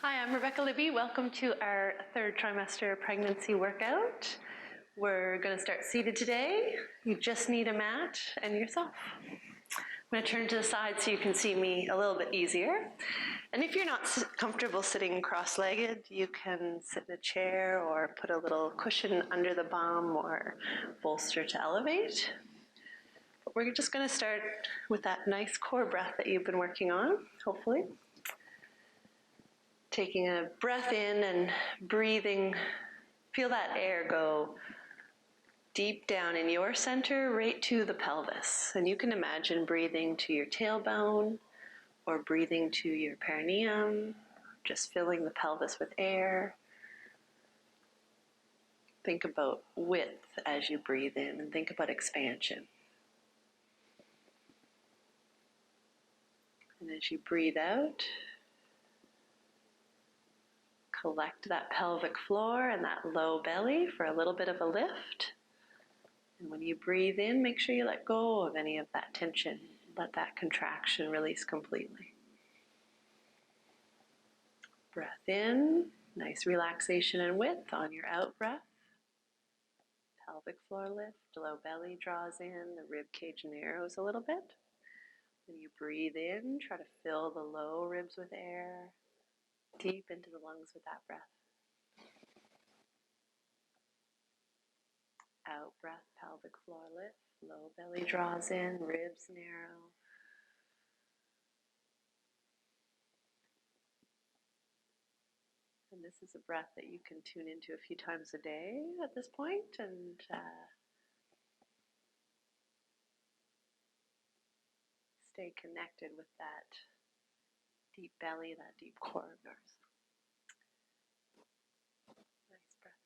Hi, I'm Rebecca Libby. Welcome to our third trimester pregnancy workout. We're going to start seated today. You just need a mat and yourself. I'm going to turn to the side so you can see me a little bit easier. And if you're not comfortable sitting cross-legged, you can sit in a chair or put a little cushion under the bum or bolster to elevate. But we're just going to start with that nice core breath that you've been working on, hopefully. Taking a breath in and breathing, feel that air go deep down in your center, right to the pelvis. And you can imagine breathing to your tailbone or breathing to your perineum, just filling the pelvis with air. Think about width as you breathe in and think about expansion. And as you breathe out, collect that pelvic floor and that low belly for a little bit of a lift. And when you breathe in, make sure you let go of any of that tension. Let that contraction release completely. Breath in, nice relaxation and width on your out breath. Pelvic floor lift, low belly draws in, the rib cage narrows a little bit. When you breathe in, try to fill the low ribs with air, deep into the lungs with that breath. Out breath, pelvic floor lift, low belly draws in, ribs narrow. And this is a breath that you can tune into a few times a day at this point and stay connected with that deep belly, that deep core of yours. Nice breath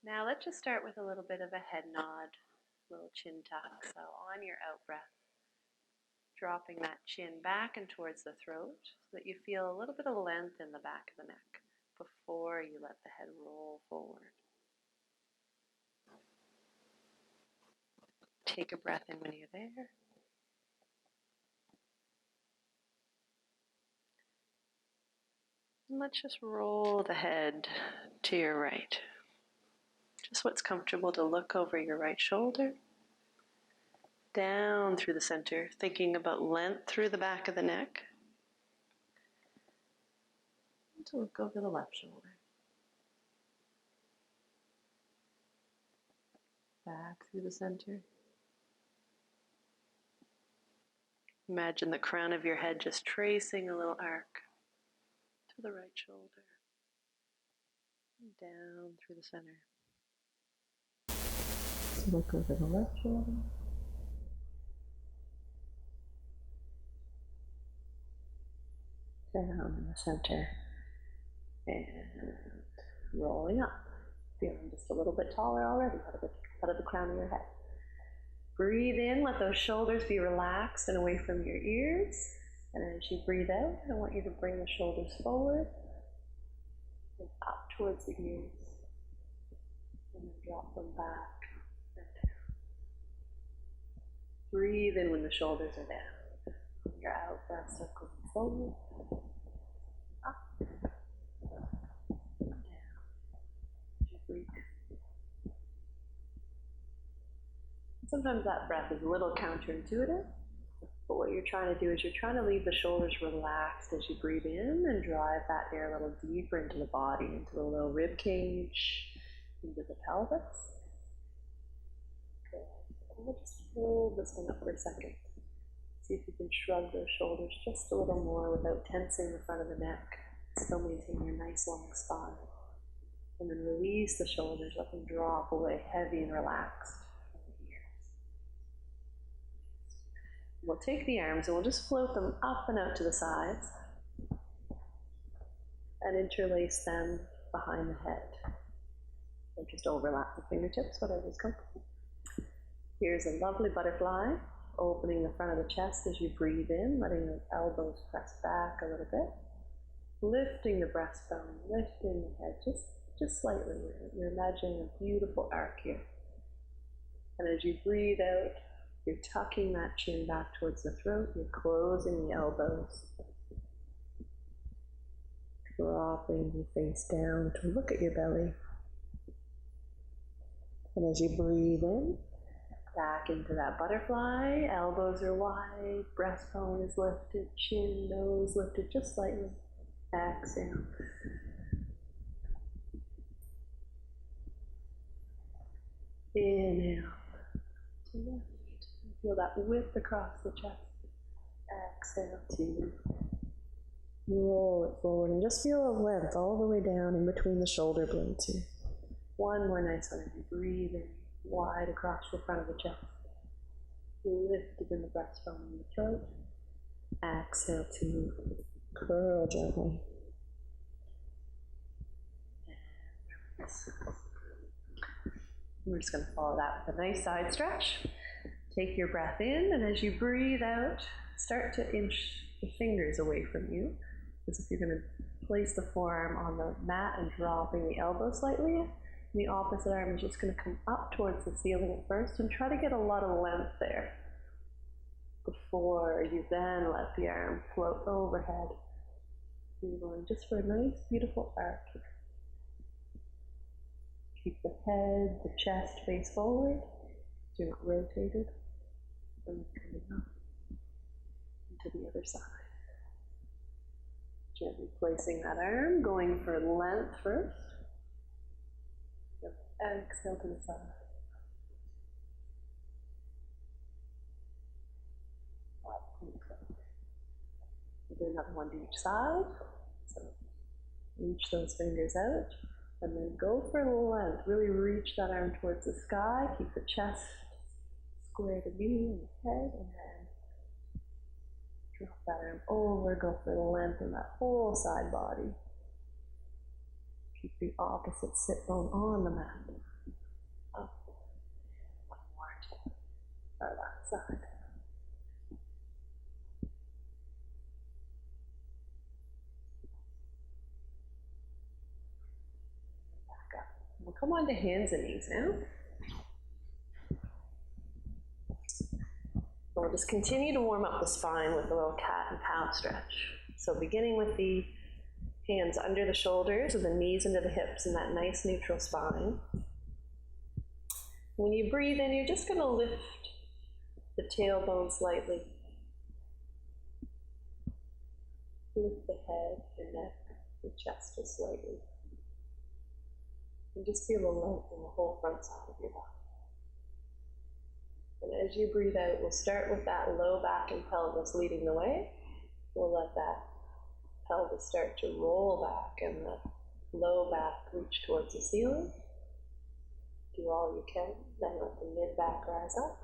in. Now let's just start with a little bit of a head nod, a little chin tuck. So on your out breath, dropping that chin back and towards the throat so that you feel a little bit of length in the back of the neck before you let the head roll forward. Take a breath in when you're there. And let's just roll the head to your right. Just what's comfortable to look over your right shoulder. Down through the center, thinking about length through the back of the neck. And to look over the left shoulder. Back through the center. Imagine the crown of your head just tracing a little arc to the right shoulder. And down through the center. Look over the left shoulder. Down in the center. And rolling up. Feeling just a little bit taller already out of the crown of your head. Breathe in, let those shoulders be relaxed and away from your ears. And as you breathe out, I want you to bring the shoulders forward and up towards the ears. And then drop them back and down. Breathe in when the shoulders are down. On your out breath, circling forward, up, and down. As you breathe in. Sometimes that breath is a little counterintuitive, but what you're trying to do is you're trying to leave the shoulders relaxed as you breathe in and drive that air a little deeper into the body, into the low rib cage, into the pelvis. Good. And we'll just hold this one up for a second. See if you can shrug those shoulders just a little more without tensing the front of the neck. Still maintain your nice long spine. And then release the shoulders, let them drop away heavy and relaxed. We'll take the arms and we'll just float them up and out to the sides and interlace them behind the head. Or just overlap the fingertips, whatever's comfortable. Here's a lovely butterfly, opening the front of the chest as you breathe in, letting the elbows press back a little bit. Lifting the breastbone, lifting the head just slightly. You're imagining a beautiful arc here. And as you breathe out, you're tucking that chin back towards the throat. You're closing the elbows. dropping your face down to look at your belly. And as you breathe in, back into that butterfly, elbows are wide, breastbone is lifted, chin, nose lifted just slightly. Exhale. Inhale to lift. Feel that width across the chest. Exhale to roll it forward and just feel a length all the way down in between the shoulder blades here. One more nice one as you breathe in, wide across the front of the chest. Lifted in the breastbone and the throat. Exhale to curl gently. And release. We're just going to follow that with a nice side stretch. Take your breath in, and as you breathe out, start to inch the fingers away from you, as if you're going to place the forearm on the mat and dropping the elbow slightly. And the opposite arm is just going to come up towards the ceiling at first, and try to get a lot of length there before you then let the arm float overhead. You're going just for a nice, beautiful arc here. Keep the head, the chest face forward. Do not rotate it. And coming up into the other side. Gently placing that arm, going for length first. Exhale to the side. We'll do another one to each side. So reach those fingers out. And then go for length. Really reach that arm towards the sky. Keep the chest square to knee and the head. And then drop that arm over. Go for the length in that whole side body. Keep the opposite sit bone on the mat. Up. One more to our last side. We'll come on to hands and knees now. We'll just continue to warm up the spine with a little cat and cow stretch. So beginning with the hands under the shoulders and the knees into the hips and that nice neutral spine. When you breathe in, you're just going to lift the tailbone slightly. Lift the head, the neck, the chest just slightly. And just feel the length in the whole front side of your body. And as you breathe out, we'll start with that low back and pelvis leading the way. We'll let that pelvis start to roll back and the low back reach towards the ceiling. Do all you can, then let the mid back rise up.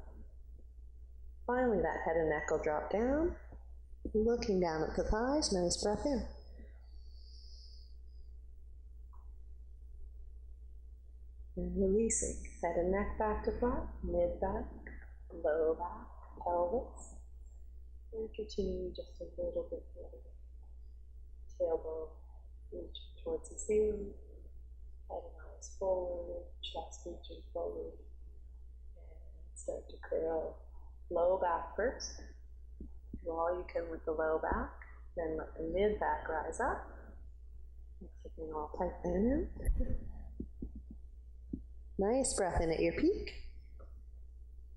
Finally, that head and neck will drop down. Looking down at the thighs, nice breath in. And releasing, head and neck back to flat, mid back, low back, pelvis. And continue just a little bit further. Tailbone reaching towards the ceiling, head and eyes forward, chest reaching forward. And start to curl. Low back first. Do all you can with the low back, then let the mid back rise up. Keeping all tight there now. Nice breath in at your peak.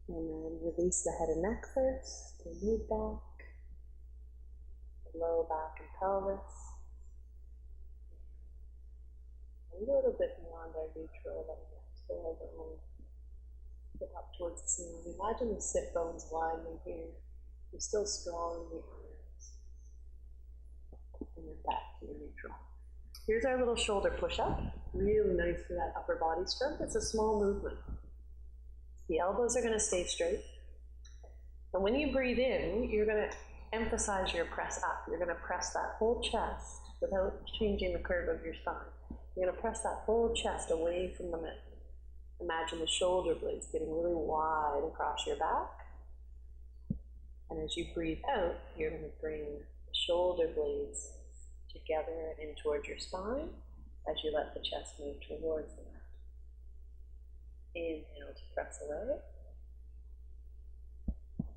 And then release the head and neck first, the mid back, the low back and pelvis. A little bit beyond our neutral, letting that tailbone get up towards the ceiling. Imagine the sit bones widening here. You're still strong in the arms. And then back to your neutral. Here's our little shoulder push-up. Really nice for that upper body strength. It's a small movement. The elbows are going to stay straight. And when you breathe in, you're going to emphasize your press up. You're going to press that whole chest without changing the curve of your spine. You're going to press that whole chest away from the mid. Imagine the shoulder blades getting really wide across your back. And as you breathe out, you're going to bring the shoulder blades together and in towards your spine as you let the chest move towards the mat. Inhale to press away.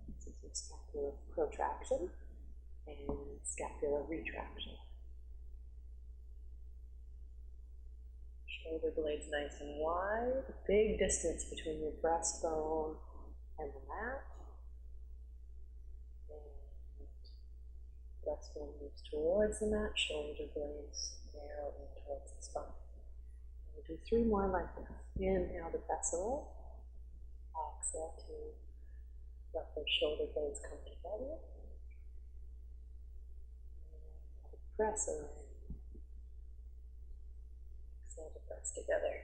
This is your scapular protraction and scapular retraction. Shoulder blades nice and wide. Big distance between your breastbone and the mat. And breastbone moves towards the mat, shoulder blades narrow in towards the spine. We'll do 3 more like this. Inhale to press away. Exhale to let those shoulder blades come together. And press away. Exhale to press together.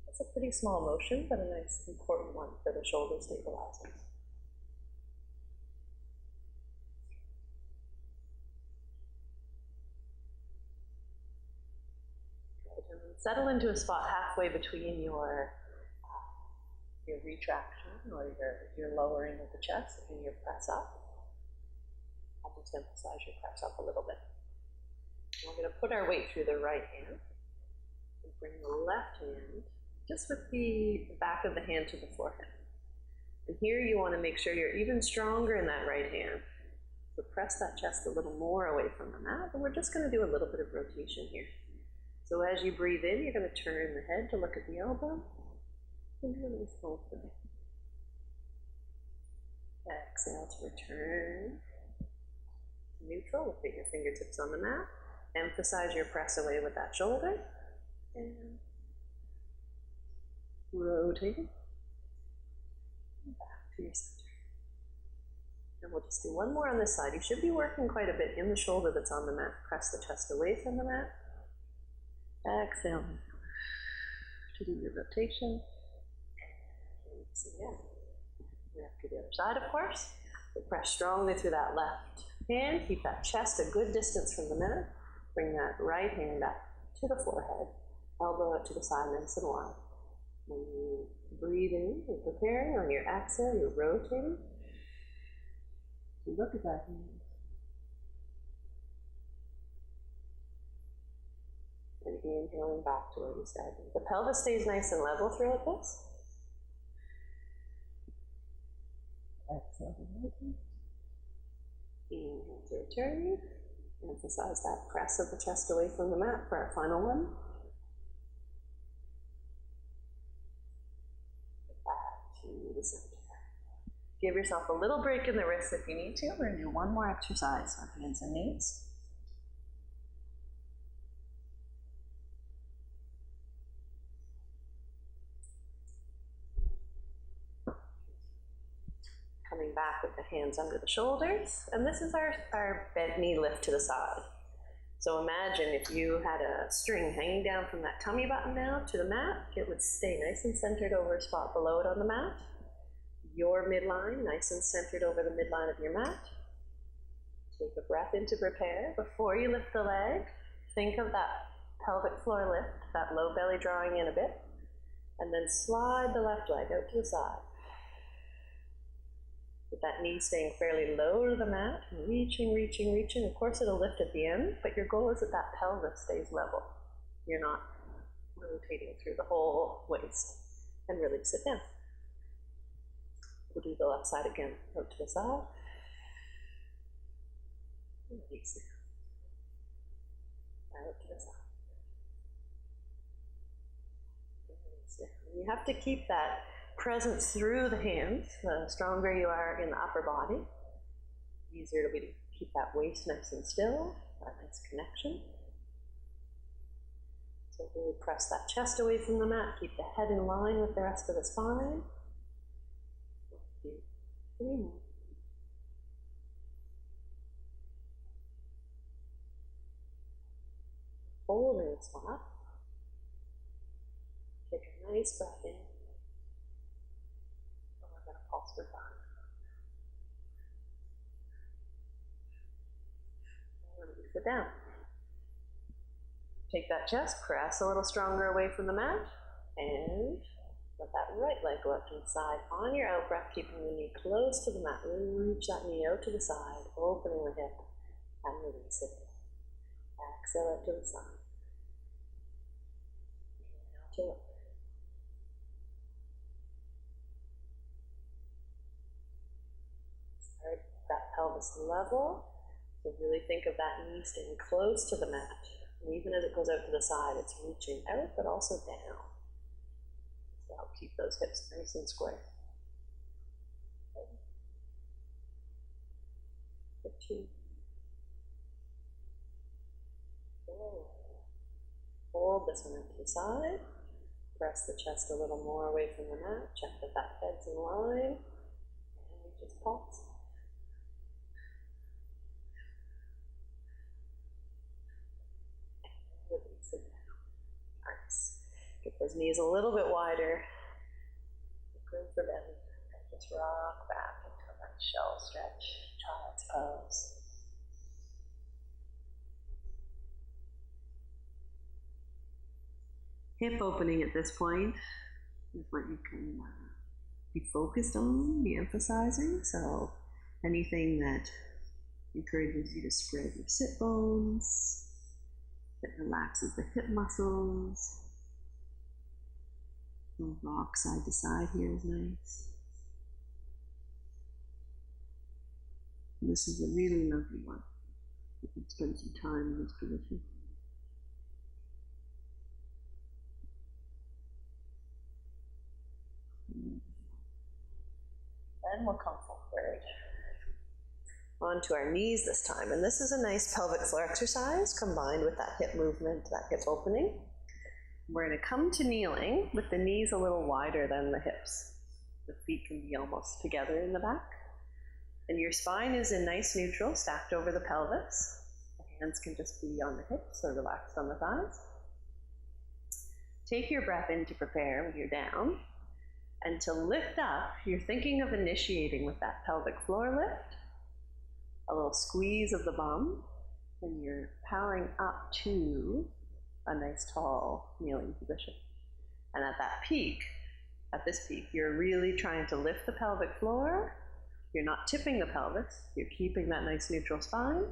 It's a pretty small motion, but a nice, important one for the shoulder stabilizers. Settle into a spot halfway between your retraction or your lowering of the chest and your press up. Almost emphasize your press up a little bit. We're going to put our weight through the right hand and bring the left hand just with the back of the hand to the forehead. And here you want to make sure you're even stronger in that right hand. So press that chest a little more away from the mat, and we're just going to do a little bit of rotation here. So as you breathe in, you're going to turn the head to look at the elbow, and release open. Exhale to return to neutral, lifting your fingertips on the mat. Emphasize your press away with that shoulder, and rotating back to your center. And we'll just do 1 more on this side. You should be working quite a bit in the shoulder that's on the mat. Press the chest away from the mat. Exhale to do your rotation. Release again. After the other side, of course. So press strongly through that left hand. Keep that chest a good distance from the mat. Bring that right hand up to the forehead. Elbow out to the side, nice and wide. When you breathe in, you're preparing. On your exhale, you're rotating. You look at that hand. And inhaling back to where you started. The pelvis stays nice and level throughout this. Exhale to rotate. Inhale to return. Emphasize that press of the chest away from the mat for our final one. Back to the center. Give yourself a little break in the wrists if you need to. We're going to do 1 more exercise on hands and knees. Coming back with the hands under the shoulders, and this is our bent knee lift to the side. So imagine if you had a string hanging down from that tummy button now to the mat, it would stay nice and centered over a spot below it on the mat. Your midline, nice and centered over the midline of your mat. Take a breath in to prepare. Before you lift the leg, think of that pelvic floor lift, that low belly drawing in a bit, and then slide the left leg out to the side. With that knee staying fairly low to the mat, reaching, reaching, reaching. Of course it'll lift at the end, but your goal is that that pelvis stays level. You're not rotating through the whole waist. And release it down. We'll do the left side again. Out to the side. Release it. Out to the side. Release it. You have to keep that presence through the hands. The stronger you are in the upper body, the easier it'll be to keep that waist nice and still, that nice connection. So really press that chest away from the mat, keep the head in line with the rest of the spine. 3 more. Hold in the spot. Take a nice breath in. Pulse for 5. Release it down. Take that chest, press a little stronger away from the mat, and let that right leg go out to the side. On your out breath, keeping the knee close to the mat, reach that knee out to the side, opening the hip, and release it. Exhale out to the side. Inhale to lift. That pelvis level. So really think of that knee staying close to the mat. And even as it goes out to the side, it's reaching out, but also down. So help keep those hips nice and square. 15. 4. Hold this one out to the side. Press the chest a little more away from the mat. Check that that head's in line. And we just pause. And release it down. Nice. Get those knees a little bit wider. Good for belly. And just rock back into a nice shell stretch. Child's pose. Hip opening at this point is what you can be focused on, be emphasizing. So anything that encourages you to spread your sit bones, that relaxes the hip muscles. So rock side to side here is nice. And this is a really lovely one. You can spend some time in this position. Then we'll come forward. Onto our knees this time. And this is a nice pelvic floor exercise combined with that hip movement, that hip opening. We're going to come to kneeling with the knees a little wider than the hips. The feet can be almost together in the back. And your spine is in nice neutral, stacked over the pelvis. The hands can just be on the hips or relaxed on the thighs. Take your breath in to prepare when you're down. And to lift up, you're thinking of initiating with that pelvic floor lift. A little squeeze of the bum. And you're powering up to a nice tall kneeling position. And at that peak, at this peak, you're really trying to lift the pelvic floor. You're not tipping the pelvis, you're keeping that nice neutral spine.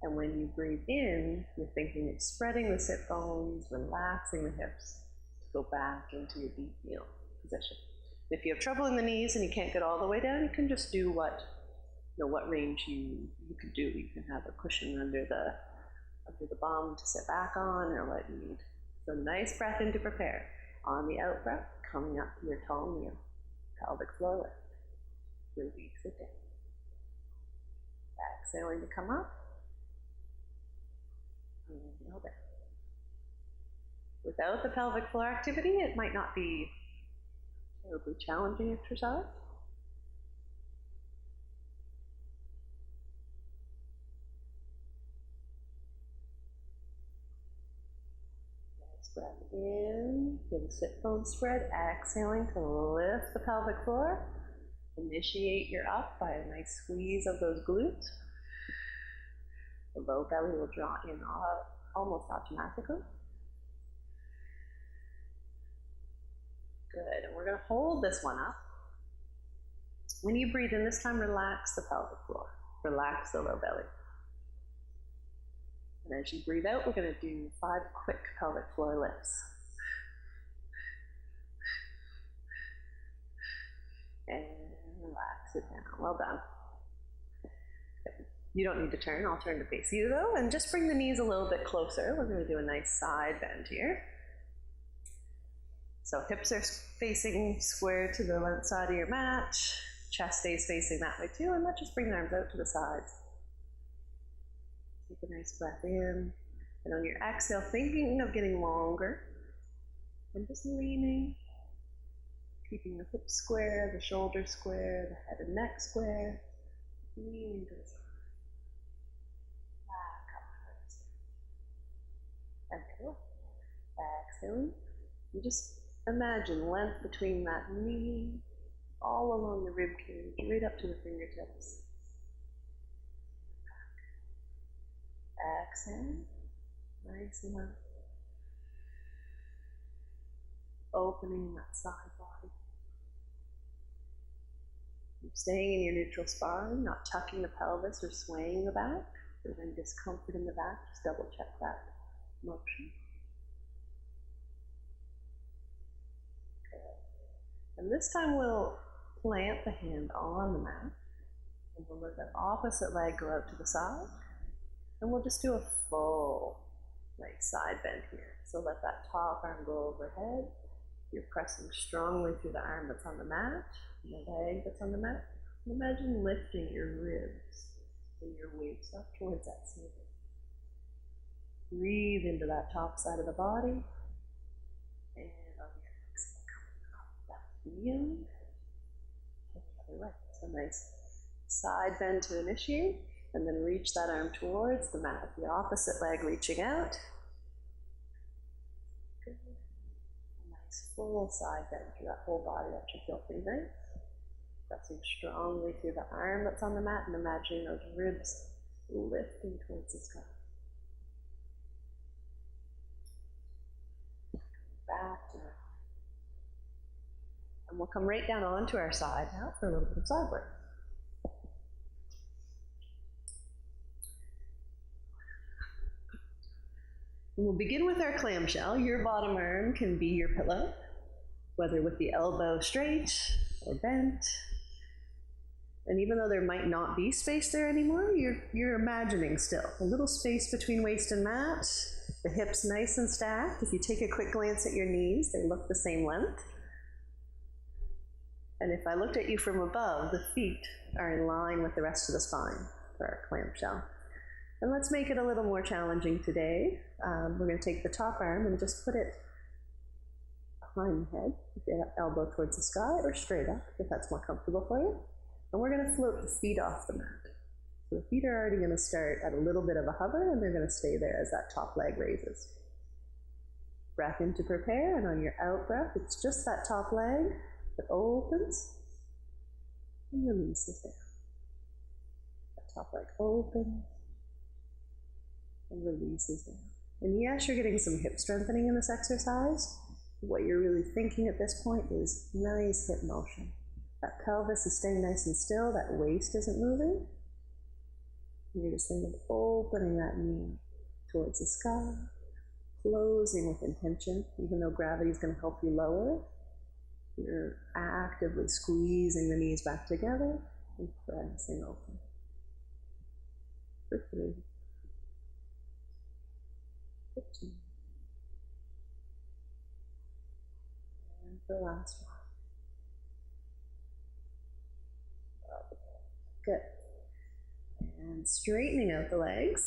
And when you breathe in, you're thinking of spreading the sit bones, relaxing the hips to go back into your deep kneel position. If you have trouble in the knees and you can't get all the way down, you can just do what range you could do. You can have a cushion under the bum to sit back on, or what you need. So nice breath in to prepare. On the out breath, coming up to your tall kneel, pelvic floor lift. Release it down. Exhaling to come up. And kneel down. Without the pelvic floor activity, it might not be a terribly challenging exercise. Breath in, feel the sit bone spread, exhaling to lift the pelvic floor. Initiate your up by a nice squeeze of those glutes. The low belly will draw in almost automatically. Good, and we're going to hold this one up. When you breathe in this time, relax the pelvic floor. Relax the low belly. And as you breathe out, we're going to do 5 quick pelvic floor lifts. And relax it down. Well done. You don't need to turn. I'll turn to face you though, and just bring the knees a little bit closer. We're going to do a nice side bend here. So hips are facing square to the left side of your mat. Chest stays facing that way too, and let's just bring the arms out to the sides. Take a nice breath in, and on your exhale, thinking of getting longer, and just leaning, keeping the hips square, the shoulders square, the head and neck square, leaning to the side, back up towards the exhaling, and just imagine length between that knee, all along the rib cage, right up to the fingertips. Exhale, nice and up. Opening that side body. You're staying in your neutral spine, not tucking the pelvis or swaying the back. If there's any discomfort in the back, just double check that motion. Good. And this time we'll plant the hand on the mat, and we'll let that opposite leg go out to the side. And we'll just do a full Nice side bend here. So let that top arm go overhead. You're pressing strongly through the arm that's on the mat, and the leg that's on the mat. Imagine lifting your ribs and your waist up towards that ceiling. Breathe into that top side of the body. And on your exhale, coming up that heel. And the other way. So nice side bend to initiate, and then reach that arm towards the mat. The opposite leg reaching out. Good. A nice full side bend through that whole body. That should feel pretty nice. Pressing strongly through the arm that's on the mat and imagining those ribs lifting towards the sky. Back down. And we'll come right down onto our side now for a little bit of side work. We'll begin with our clamshell. Your bottom arm can be your pillow, whether with the elbow straight or bent. And even though there might not be space there anymore, you're imagining still a little space between waist and mat, the hips nice and stacked. If you take a quick glance at your knees, they look the same length. And if I looked at you from above, the feet are in line with the rest of the spine for our clamshell. And let's make it a little more challenging today. We're going to take the top arm and just put it behind the head, with the elbow towards the sky, or straight up, if that's more comfortable for you. And we're going to float the feet off the mat. So the feet are already going to start at a little bit of a hover, and they're going to stay there as that top leg raises. Breath in to prepare, and on your out breath, it's just that top leg that opens and releases down. That top leg opens and releases down. And yes, you're getting some hip strengthening in this exercise. What you're really thinking at this point is nice hip motion. That pelvis is staying nice and still, that waist isn't moving. You're just thinking of opening that knee towards the sky, closing with intention, even though gravity is going to help you lower. You're actively squeezing the knees back together and pressing open. For 3, for 2, and for the last one. Good. And straightening out the legs.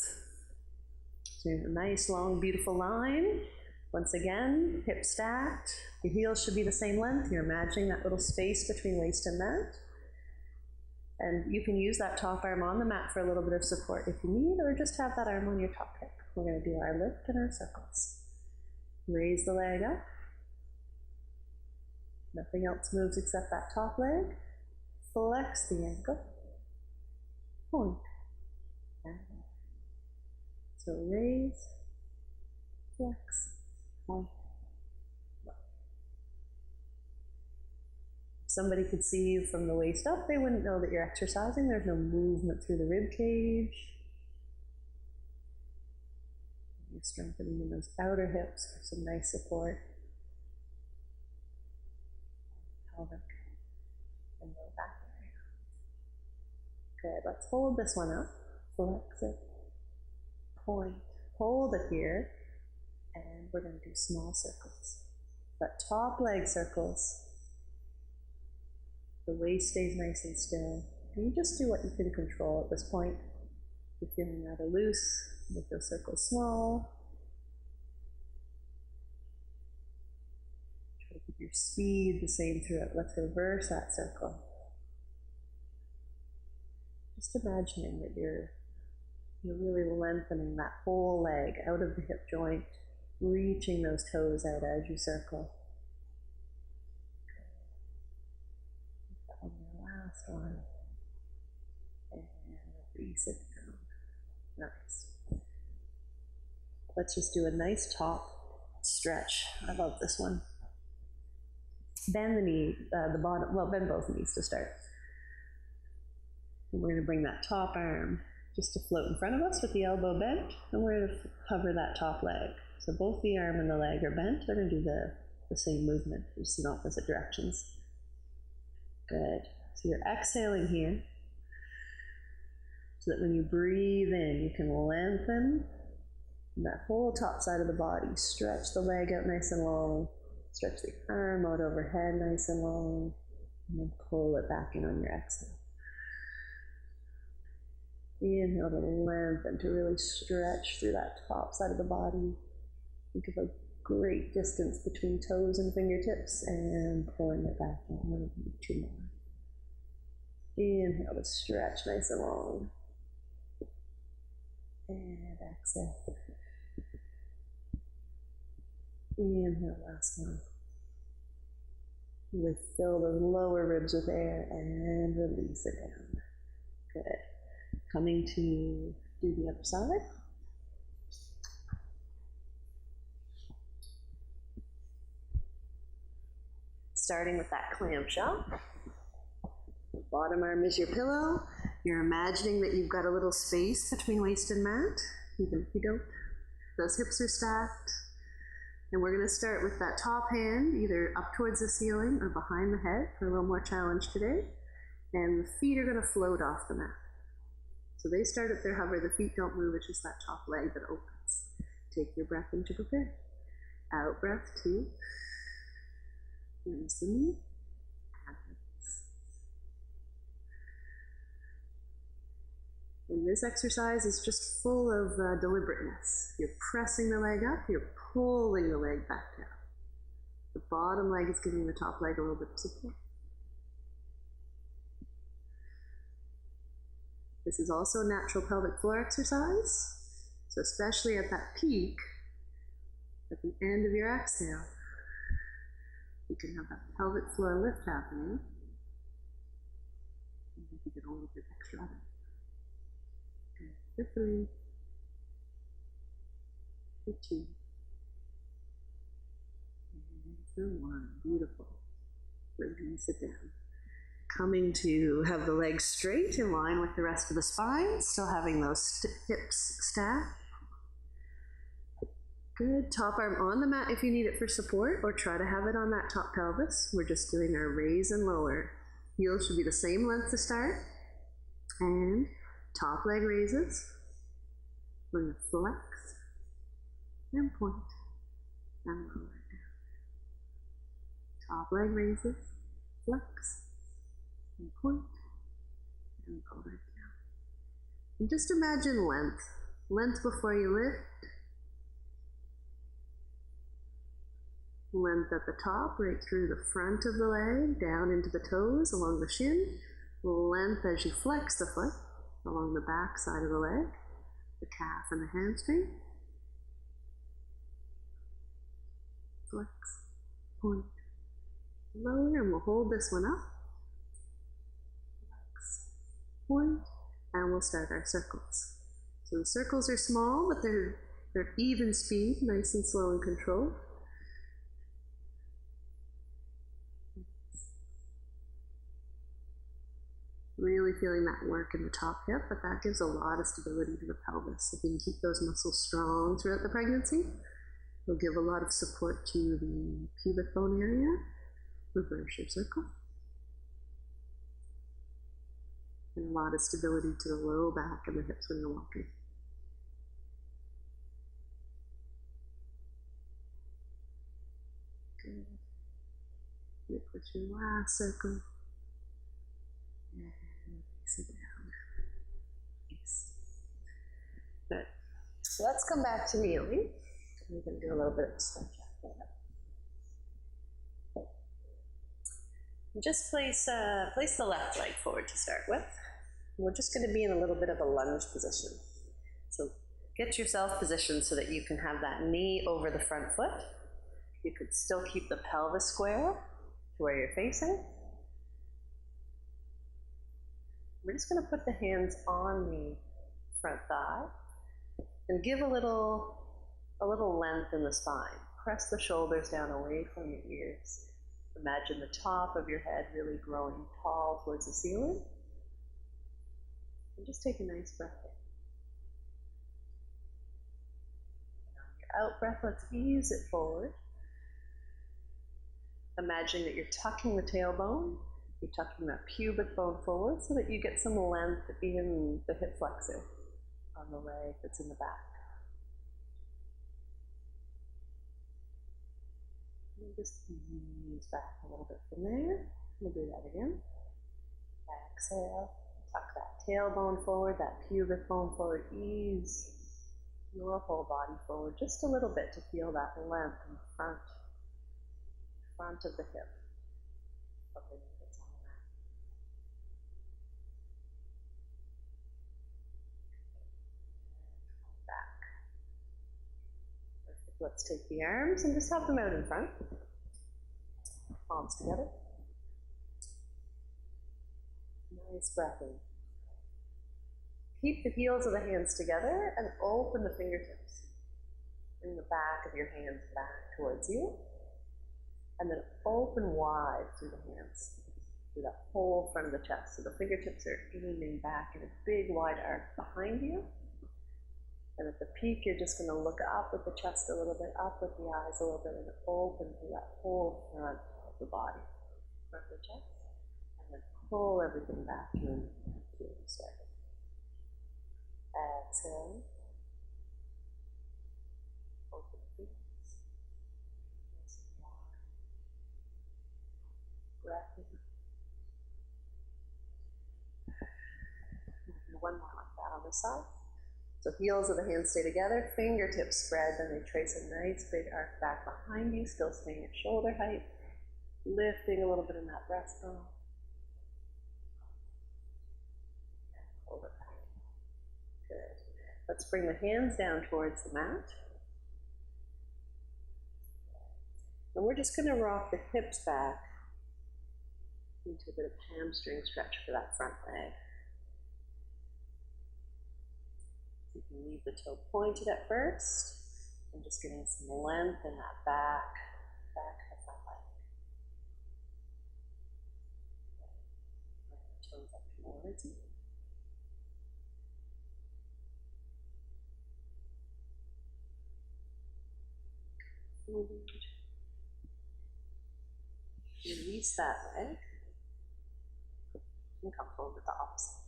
So you have a nice, long, beautiful line. Once again, hips stacked. Your heels should be the same length. You're imagining that little space between waist and mat. And you can use that top arm on the mat for a little bit of support if you need, or just have that arm on your top hip. We're going to do our lift and our circles. Raise the leg up. Nothing else moves except that top leg. Flex the ankle. Point. And so raise, flex, point. If somebody could see you from the waist up, they wouldn't know that you're exercising. There's no movement through the rib cage. You're strengthening in those outer hips for some nice support. Pelvic and low back. Good, let's hold this one up, flex it, point, hold it here, and we're going to do small circles. But top leg circles, the waist stays nice and still, and you just do what you can control at this point. If you're feeling rather loose, make those circles small. Try to keep your speed the same throughout. Let's reverse that circle. Just imagining that you're really lengthening that whole leg out of the hip joint, reaching those toes out as you circle. On your last one, and release it down. Nice. Let's just do a nice top stretch. I love this one. Bend the knee, the bottom. Well, bend both knees to start. And we're going to bring that top arm just to float in front of us with the elbow bent, and we're going to hover that top leg. So both the arm and the leg are bent. They're going to do the same movement, just in opposite directions. Good. So you're exhaling here, so that when you breathe in, you can lengthen And that whole top side of the body, stretch the leg out nice and long, stretch the arm out overhead nice and long, and then pull it back in on your exhale. Inhale to lengthen, to really stretch through that top side of the body. Think of a great distance between toes and fingertips, and pulling it back in. 2 more. Inhale to stretch nice and long. And exhale. Inhale, last one. Really fill those lower ribs with air and release it down. Good. Coming to do the other side. Starting with that clamshell. Bottom arm is your pillow. You're imagining that you've got a little space between waist and mat, even if you don't. Those hips are stacked. And we're going to start with that top hand, either up towards the ceiling or behind the head for a little more challenge today. And the feet are going to float off the mat. So they start at their hover, the feet don't move, it's just that top leg that opens. Take your breath in to prepare. Out breath, 2. Release the knee. And this exercise is just full of deliberateness. You're pressing the leg up, you're pulling the leg back down. The bottom leg is giving the top leg a little bit of support. This is also a natural pelvic floor exercise. So especially at that peak, at the end of your exhale, you can have that pelvic floor lift happening. And you can get a little bit extra out of it. For 3, for 2, and for 1. Beautiful. Release it down. Coming to have the legs straight in line with the rest of the spine, still having those hips stacked. Good. Top arm on the mat if you need it for support, or try to have it on that top pelvis. We're just doing our raise and lower. Heels should be the same length to start. And top leg raises. We're going to flex and point and lower it down. Top leg raises, flex and point and lower it down. And just imagine length. Length before you lift. Length at the top, right through the front of the leg, down into the toes, along the shin. Length as you flex the foot, along the back side of the leg, the calf and the hamstring. Flex, point, lower, and we'll hold this one up. Flex, point, and we'll start our circles. So the circles are small, but they're even speed, nice and slow and controlled. Really feeling that work in the top hip, but that gives a lot of stability to the pelvis. If you can keep those muscles strong throughout the pregnancy, it'll give a lot of support to the pubic bone area. Reverse your circle. And a lot of stability to the low back and the hips when you're walking. Good. Make with your last circle. And sit down. Yes. Good. So let's come back to kneeling. We're going to do a little bit of a stretch after that. Just place the left leg forward to start with. We're just going to be in a little bit of a lunge position. So get yourself positioned so that you can have that knee over the front foot. You could still keep the pelvis square to where you're facing. We're just going to put the hands on the front thigh and give a little length in the spine. Press the shoulders down away from the ears. Imagine the top of your head really growing tall towards the ceiling. And just take a nice breath in. On your out breath, let's ease it forward. Imagining that you're tucking the tailbone. You're tucking that pubic bone forward so that you get some length in the hip flexor on the leg that's in the back. And just ease back a little bit from there. We'll do that again. Exhale. Tuck that tailbone forward, that pubic bone forward. Ease your whole body forward just a little bit to feel that length in front of the hip. Okay, that's on the mat. And back. Perfect. Let's take the arms and just have them out in front. Palms together. Nice breath in. Keep the heels of the hands together and open the fingertips. Bring the back of your hands back towards you. And then open wide through the hands, through that whole front of the chest. So the fingertips are aiming back in a big wide arc behind you. And at the peak, you're just going to look up with the chest a little bit, up with the eyes a little bit, and open through that whole front of the body, front of the chest. And then pull everything back in to the start. Exhale. Open the fingers. Nice and wide. Breath in. And one more like that on this side. So heels of the hands stay together, fingertips spread, then they trace a nice big arc back behind you, still staying at shoulder height, lifting a little bit in that breastbone. And hold it back. Good. Let's bring the hands down towards the mat. And we're just going to rock the hips back into a bit of hamstring stretch for that front leg. You can leave the toe pointed at first, and just getting some length in that back of that leg. Bring the toes up towards you. Forward. Release that leg, and come forward with the opposite.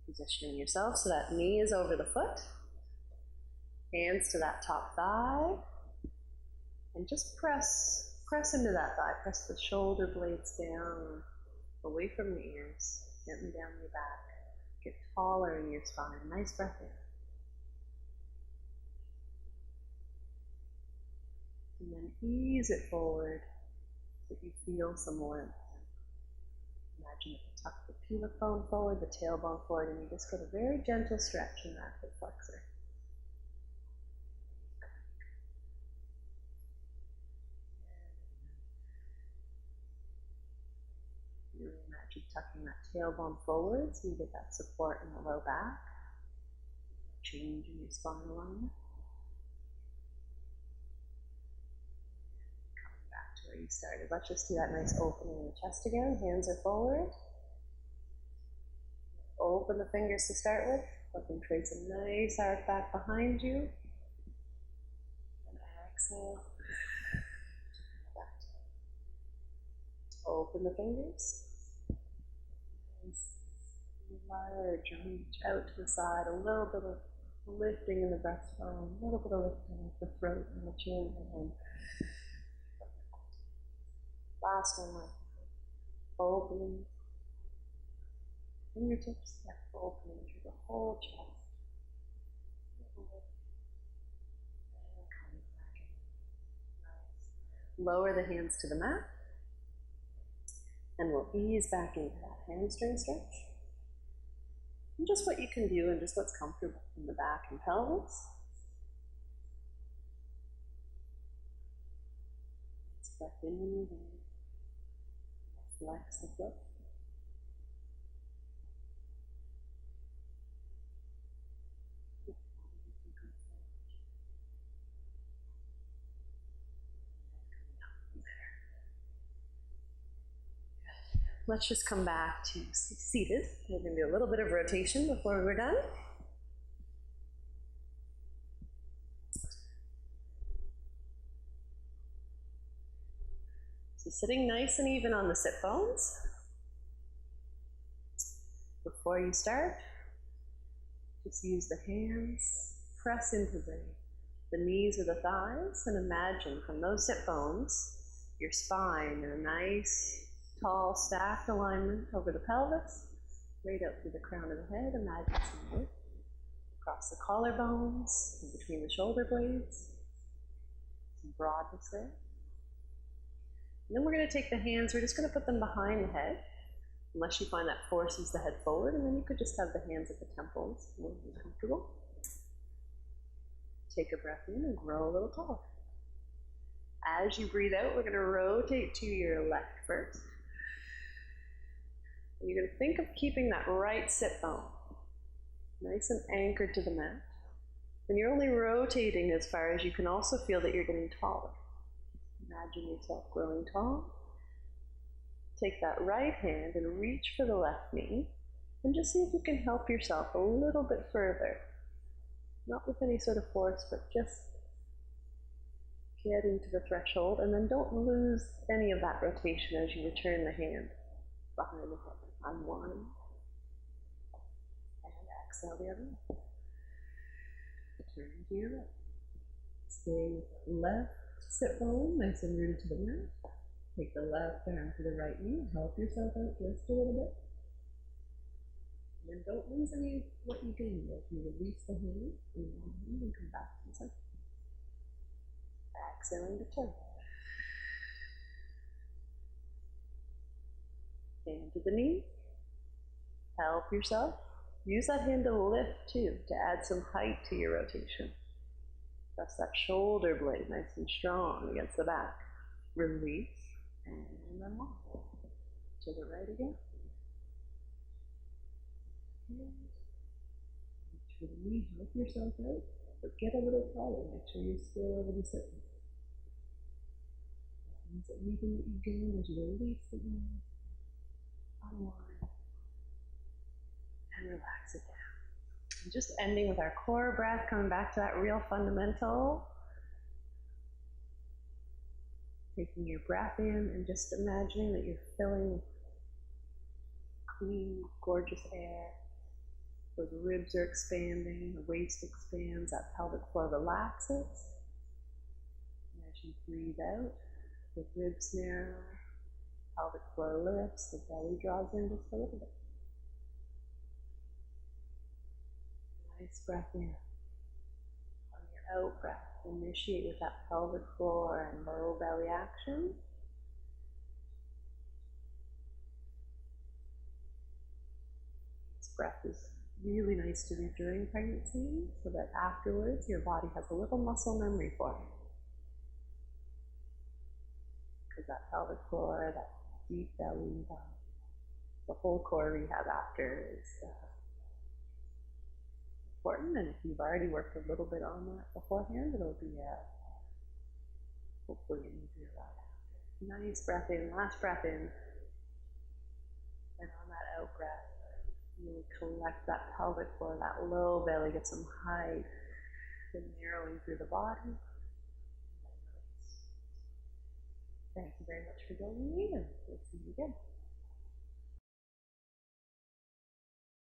Positioning yourself so that knee is over the foot, hands to that top thigh, and just press into that thigh, press the shoulder blades down, away from the ears, gently down your back, get taller in your spine, nice breath in. And then ease it forward so that you feel some length. Imagine if you tuck the pubic bone forward, the tailbone forward, and you just get a very gentle stretch in that hip flexor. You imagine tucking that tailbone forward so you get that support in the low back. Change in your spine alignment. Coming back to where you started. Let's just do that nice opening in the chest again. Hands are forward. Open the fingers to start with. Let them trace a nice arc back behind you. And exhale. Back. Open the fingers. Nice, large reach out to the side. A little bit of lifting in the breastbone. A little bit of lifting of the throat and the chin. And then last one. Opening. Fingertips that opening through the whole chest. And coming back in. Nice. Lower the hands to the mat. And we'll ease back into that hamstring stretch. And just what you can do and just what's comfortable in the back and pelvis. Let's breath in when you're ready. Flex the foot. Let's just come back to seated. We're going to do a little bit of rotation before we're done. So sitting nice and even on the sit bones. Before you start, just use the hands press into the knees or the thighs, and imagine from those sit bones, your spine in a nice, tall, stacked alignment over the pelvis, right up through the crown of the head. Imagine some width across the collarbones, in between the shoulder blades, some broadness there. And then we're going to take the hands, we're just going to put them behind the head, unless you find that forces the head forward, and then you could just have the hands at the temples, more comfortable. Take a breath in and grow a little taller. As you breathe out, we're going to rotate to your left first. And you're going to think of keeping that right sit bone nice and anchored to the mat. And you're only rotating as far as you can also feel that you're getting taller. Imagine yourself growing tall. Take that right hand and reach for the left knee, and just see if you can help yourself a little bit further. Not with any sort of force, but just getting to the threshold, and then don't lose any of that rotation as you return the hand behind the head. Unwind, and exhale the other way. Turn to your right. Stay with the left sit bone nice and rooted to the mat. Take the left arm to the right knee. Help yourself out just a little bit. And then don't lose any of what you gained. If you release the hand, and come back to the center. Exhaling to turn. Hand to the knee. Help yourself. Use that hand to lift too, to add some height to your rotation. Press that shoulder blade nice and strong against the back. Release, and then walk. To the right again. Reach for the knee, help yourself out, but get a little taller. Make sure you're still over the sit. Anything that you gain as you release the hand, unwind, and relax it down. And just ending with our core breath, coming back to that real fundamental. Taking your breath in and just imagining that you're filling clean, gorgeous air. Those ribs are expanding, the waist expands, that pelvic floor relaxes. And as you breathe out, the ribs narrow, pelvic floor lifts, the belly draws in just a little bit. Nice breath in. On your out breath, initiate with that pelvic floor and low belly action. This breath is really nice to do during pregnancy, so that afterwards your body has a little muscle memory for it. Because that pelvic floor, that deep belly, the whole core rehab after is important. And if you've already worked a little bit on that beforehand, it'll be hopefully an easier ride after. Nice breath in, last breath in. And on that out breath, really collect that pelvic floor, that low belly, get some height, and narrowing through the body. Thank you very much for joining me, and we'll see you again.